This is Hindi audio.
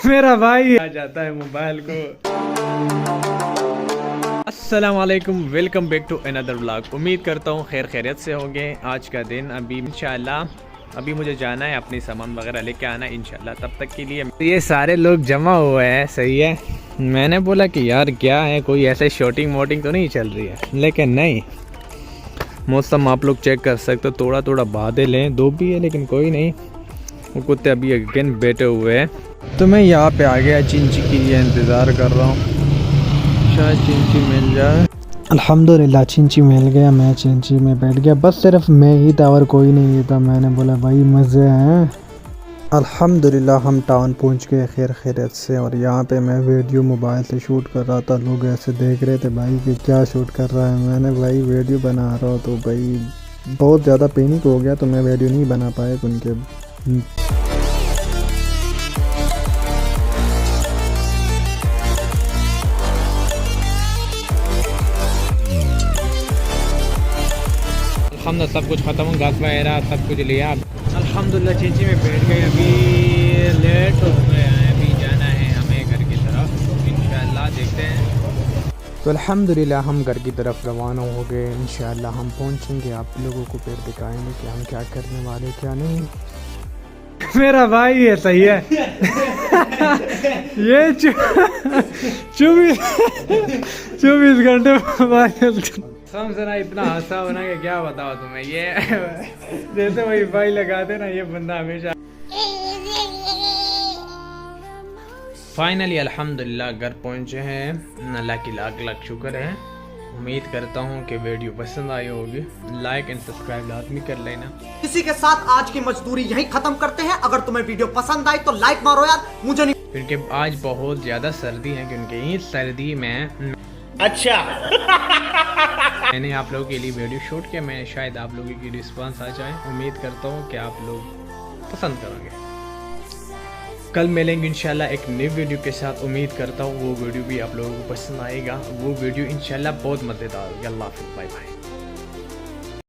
मेरा भाई आ जाता है मोबाइल को। अस्सलाम वालेकुम, welcome back to another vlog. उम्मीद करता हूँ खैर खैरियत से होंगे। आज का दिन अभी इंशाल्लाह अभी मुझे जाना है, अपनी सामान वगैरह लेके आना है इंशाल्लाह। तब तक के लिए ये सारे लोग जमा हुए हैं, सही है। मैंने बोला कि यार क्या है, कोई ऐसे शूटिंग वोटिंग तो नहीं चल रही है, लेकिन नहीं। मौसम आप लोग चेक कर सकते हो, थोड़ा थोड़ा बादल है, धूप भी है, लेकिन कोई नहीं। वो कुत्ते अभी अगेन बैठे हुए हैं। तो मैं यहाँ पे आ गया, चिंची के लिए इंतज़ार कर रहा हूँ, शायद चिंची मिल जाए। अल्हम्दुलिल्लाह चिंची मिल गया। मैं चिंची में बैठ गया, बस सिर्फ मैं ही था और कोई नहीं था। मैंने बोला भाई मज़े हैं। अल्हम्दुलिल्लाह हम टाउन पहुंच गए खैर खैरियत से। और यहाँ पे मैं वीडियो मोबाइल से शूट कर रहा था, लोग ऐसे देख रहे थे भाई कि क्या शूट कर रहा है। मैंने भाई वीडियो बना रहा हूँ, तो भाई बहुत ज़्यादा पैनिक हो गया, तो मैं वीडियो नहीं बना पाया उनके। हमने सब कुछ ख़त्म, घास वगैरह सब कुछ लिया। अल्हम्दुलिल्लाह चिंची में बैठ गए। अभी लेट हो गए हैं, अभी जाना है हमें घर की तरफ इंशाल्लाह, देखते हैं। तो अल्हम्दुलिल्लाह हम घर की तरफ रवाना हो गए। इंशाल्लाह हम पहुंचेंगे, आप लोगों को फिर दिखाएंगे कि हम क्या करने वाले क्या नहीं। मेरा भाई है, सही है। ये 24 घंटे मोबाइल समझना, इतना हंसा होना कि क्या बताओ तुम्हें। ये जैसे वही भाई लगाते ना, ये बंदा हमेशा। फाइनली अल्हम्दुलिल्लाह घर पहुंचे हैं। अल्लाह की लाख लाख शुक्र है। उम्मीद करता हूँ कि वीडियो पसंद आई होगी। लाइक एंड सब्सक्राइब लाजमी कर लेना। इसी के साथ आज की मजदूरी यहीं खत्म करते हैं। अगर तुम्हें वीडियो पसंद आई तो लाइक मारो यार, मुझे नहीं। क्योंकि आज बहुत ज़्यादा सर्दी है, क्योंकि इस सर्दी में अच्छा मैंने आप लोगों के लिए वीडियो शूट किया। मैं शायद आप लोगों की रिस्पांस आ जाए। उम्मीद करता हूँ कि आप लोग पसंद करोगे। कल मिलेंगे इंशाल्लाह एक नई वीडियो के साथ। उम्मीद करता हूँ वो वीडियो भी आप लोगों को पसंद आएगा। वो वीडियो इंशाल्लाह बहुत मज़ेदार होगी। अल्लाह हाफ़िज़, बाय बाय।